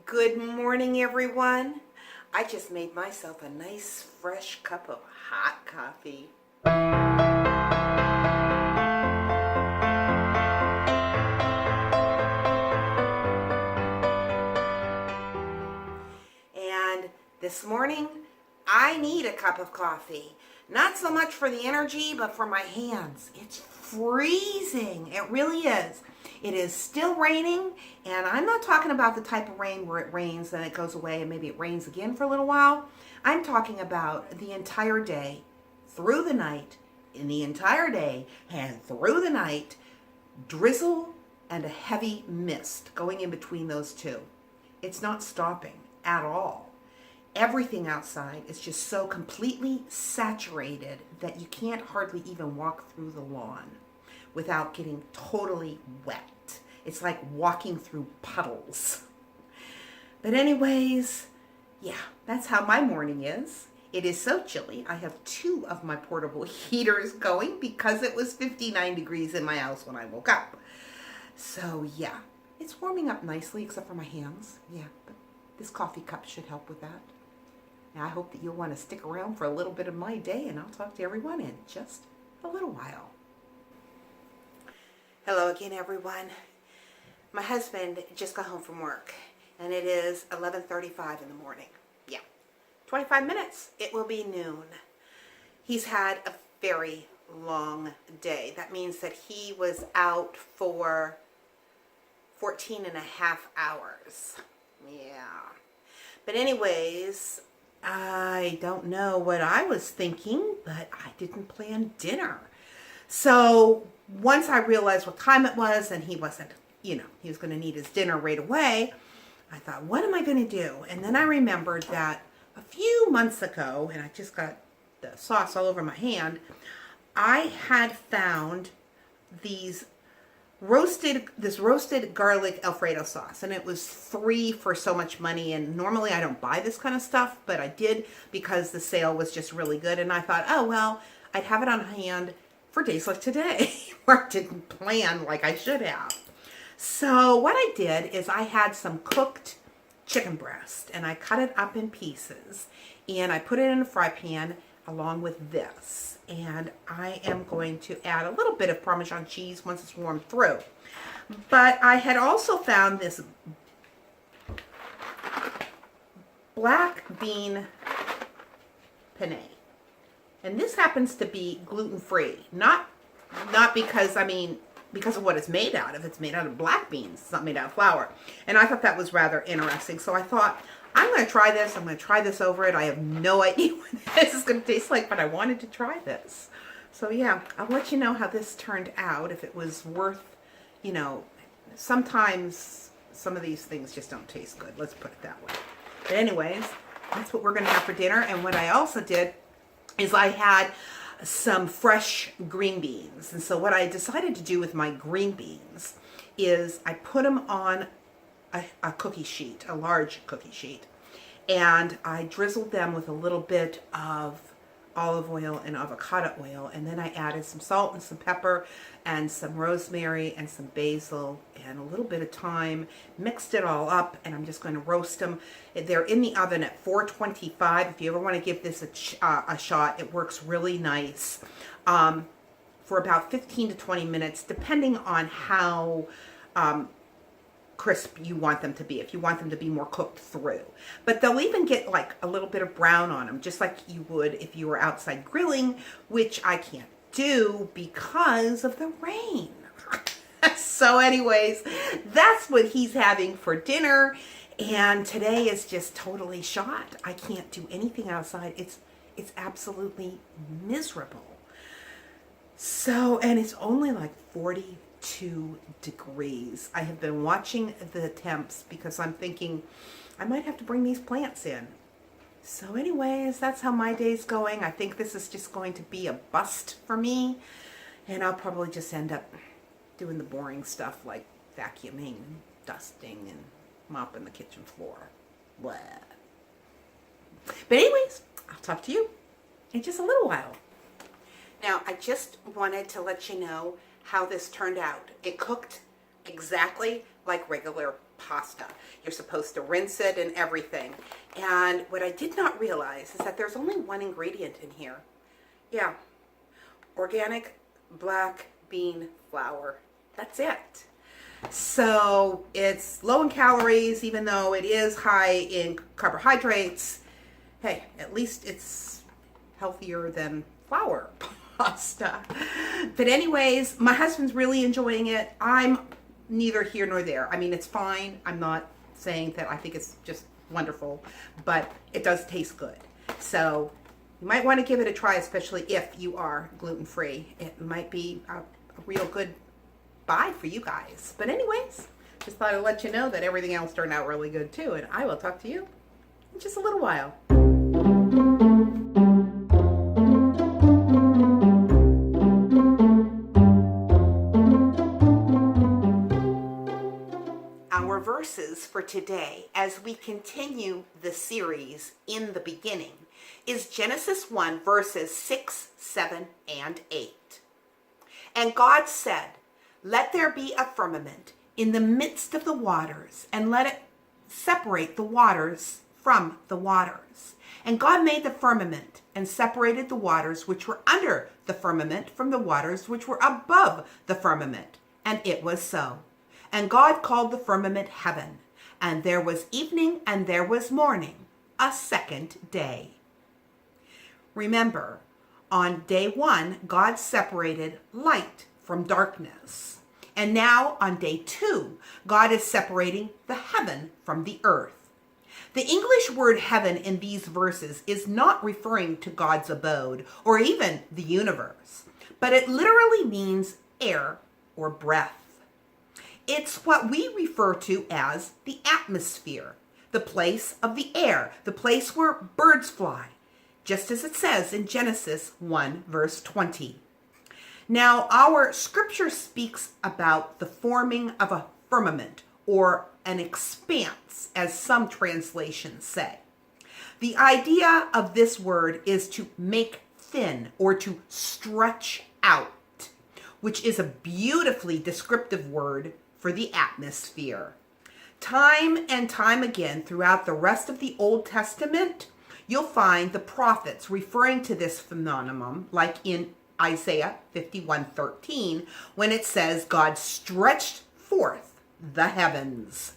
Good morning, everyone. I just made myself a nice fresh cup of hot coffee. And this morning, I need a cup of coffee. Not so much for the energy, but for my hands. It's freezing. It really is. It is still raining, and I'm not talking about the type of rain where it rains and it goes away and maybe it rains again for a little while. I'm talking about the entire day, through the night, in the entire day, and through the night, drizzle and a heavy mist going in between those two. It's not stopping at all. Everything outside is just so completely saturated that you can't hardly even walk through the lawn without getting totally wet. It's like walking through puddles. But anyways, yeah, that's how my morning is. It is so chilly. I have 2 of my portable heaters going because it was 59 degrees in my house when I woke up. So yeah, it's warming up nicely except for my hands. Yeah, but this coffee cup should help with that. Now I hope that you'll want to stick around for a little bit of my day, and I'll talk to everyone in just a little while. Hello again, everyone. My husband just got home from work, and it is 11:35 in the morning. Yeah, 25 minutes. It will be noon. He's had a very long day. That means that he was out for 14 and a half hours. Yeah. But anyways, I don't know what I was thinking, but I didn't plan dinner. So once I realized what time it was and he wasn't, he was going to need his dinner right away, I thought, what am I going to do? And then I remembered that a few months ago, and I just got the sauce all over my hand, I had found this roasted garlic Alfredo sauce, and it was 3 for so much money. And normally I don't buy this kind of stuff, but I did because the sale was just really good. And I thought, oh well, I'd have it on hand for days like today where I didn't plan like I should have. So what I did is I had some cooked chicken breast, and I cut it up in pieces, and I put it in a fry pan along with this. And I am going to add a little bit of Parmesan cheese once it's warmed through. But I had also found this black bean penne. And this happens to be gluten-free. Not because, because of what it's made out of. It's made out of black beans. It's not made out of flour. And I thought that was rather interesting. So I thought, I'm going to try this. I'm going to try this over it. I have no idea what this is going to taste like, but I wanted to try this. So yeah, I'll let you know how this turned out, if it was worth, sometimes some of these things just don't taste good. Let's put it that way. But anyways, that's what we're going to have for dinner. And what I also did is I had some fresh green beans. And so what I decided to do with my green beans is I put them on a cookie sheet, a large cookie sheet, and I drizzled them with a little bit of olive oil and avocado oil, and then I added some salt and some pepper and some rosemary and some basil and a little bit of thyme, mixed it all up, and I'm just going to roast them. They're in the oven at 425. If you ever want to give this a shot, it works really nice for about 15 to 20 minutes, depending on how crisp you want them to be, if you want them to be more cooked through. But they'll even get like a little bit of brown on them, just like you would if you were outside grilling, which I can't do because of the rain. So anyways, that's what he's having for dinner, and today is just totally shot. I can't do anything outside. It's absolutely miserable. So, and it's only like 42 degrees. I have been watching the temps because I'm thinking I might have to bring these plants in. So anyways, that's how my day's going. I think this is just going to be a bust for me, and I'll probably just end up doing the boring stuff like vacuuming and dusting and mopping the kitchen floor. Blah. But anyways, I'll talk to you in just a little while. Now, I just wanted to let you know how this turned out. It cooked exactly like regular pasta. You're supposed to rinse it and everything. And what I did not realize is that there's only one ingredient in here. Yeah, organic black bean flour. That's it. So it's low in calories, even though it is high in carbohydrates. Hey, at least it's healthier than flour pasta. But anyways, my husband's really enjoying it. I'm neither here nor there. I mean, it's fine. I'm not saying that I think it's just wonderful, but it does taste good. So you might want to give it a try, especially if you are gluten-free. It might be a real good buy for you guys. But anyways, just thought I'd let you know that everything else turned out really good too. And I will talk to you in just a little while. Our verses for today, as we continue the series in the beginning, is Genesis 1, verses 6, 7, and 8. And God said, "Let there be a firmament in the midst of the waters, and let it separate the waters from the waters. And God made the firmament, and separated the waters which were under the firmament from the waters which were above the firmament. And it was so. And God called the firmament heaven. And there was evening, and there was morning, a second day." Remember, on day 1, God separated light from darkness. And now on day 2, God is separating the heaven from the earth. The English word heaven in these verses is not referring to God's abode or even the universe, but it literally means air or breath. It's what we refer to as the atmosphere, the place of the air, the place where birds fly, just as it says in Genesis 1, verse 20. Now, our scripture speaks about the forming of a firmament or an expanse, as some translations say. The idea of this word is to make thin or to stretch out, which is a beautifully descriptive word for the atmosphere. Time and time again throughout the rest of the Old Testament, you'll find the prophets referring to this phenomenon, like in Isaiah 51:13, when it says God stretched forth the heavens.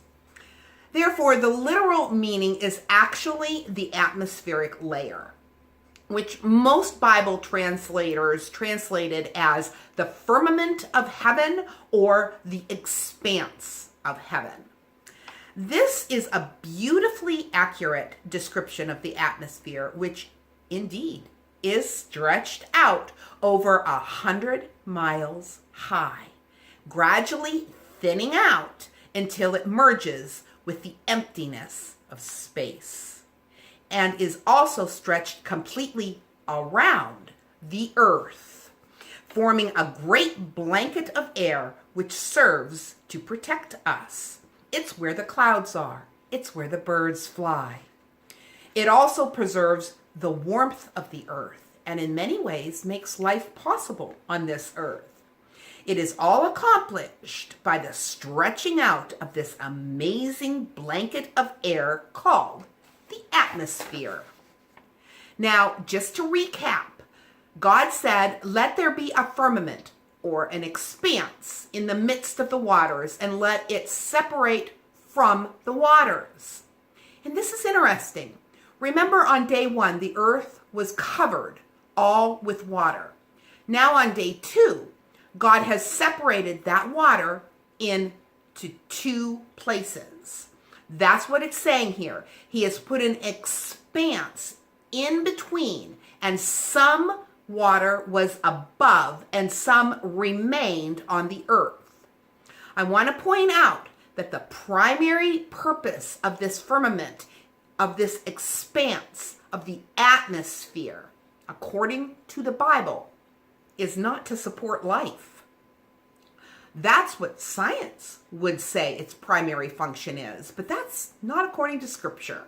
Therefore, the literal meaning is actually the atmospheric layer, which most Bible translators translated as the firmament of heaven or the expanse of heaven. This is a beautifully accurate description of the atmosphere, which indeed is stretched out over 100 miles high, gradually thinning out until it merges with the emptiness of space, and is also stretched completely around the earth, forming a great blanket of air which serves to protect us. It's where the clouds are. It's where the birds fly. It also preserves the warmth of the earth, and in many ways makes life possible on this earth. It is all accomplished by the stretching out of this amazing blanket of air called the atmosphere. Now, just to recap, God said, "Let there be a firmament," or an expanse, "in the midst of the waters, and let it separate from the waters." And this is interesting. Remember, on day 1, the earth was covered all with water. Now on day 2, God has separated that water into 2 places. That's what it's saying here. He has put an expanse in between, and some water was above and some remained on the earth. I want to point out that the primary purpose of this firmament, of this expanse, of the atmosphere, according to the Bible, is not to support life. That's what science would say its primary function is, but that's not according to Scripture.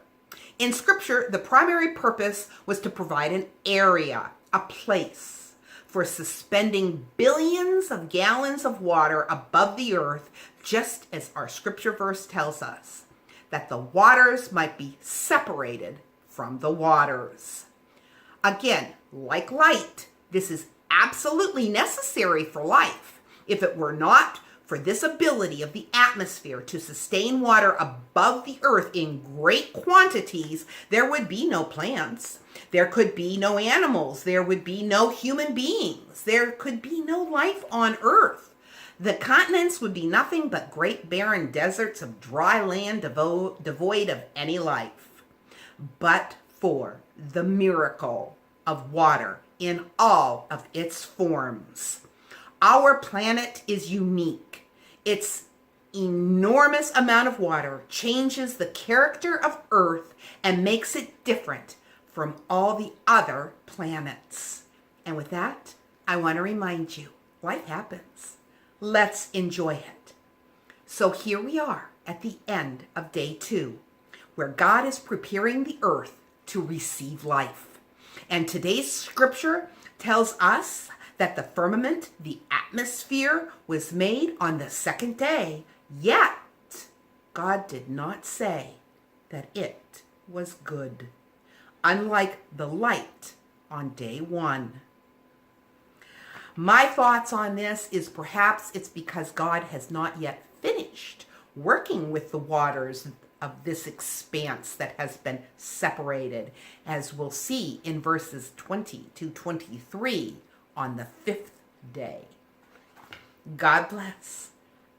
In Scripture, the primary purpose was to provide an area, a place, for suspending billions of gallons of water above the earth, just as our scripture verse tells us, that the waters might be separated from the waters. Again, like light, this is absolutely necessary for life. If it were not for this ability of the atmosphere to sustain water above the earth in great quantities, there would be no plants. There could be no animals. There would be no human beings. There could be no life on earth. The continents would be nothing but great barren deserts of dry land devoid of any life. But for the miracle of water in all of its forms. Our planet is unique. Its enormous amount of water changes the character of Earth and makes it different from all the other planets. And with that, I want to remind you, life happens. Let's enjoy it. So here we are at the end of day 2, where God is preparing the earth to receive life. And today's scripture tells us that the firmament, the atmosphere, was made on the second day. Yet, God did not say that it was good, unlike the light on day 1. My thoughts on this is perhaps it's because God has not yet finished working with the waters of this expanse that has been separated, as we'll see in verses 20 to 23 on the 5th day. God bless.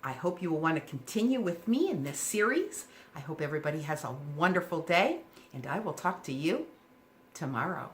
I hope you will want to continue with me in this series. I hope everybody has a wonderful day, and I will talk to you tomorrow.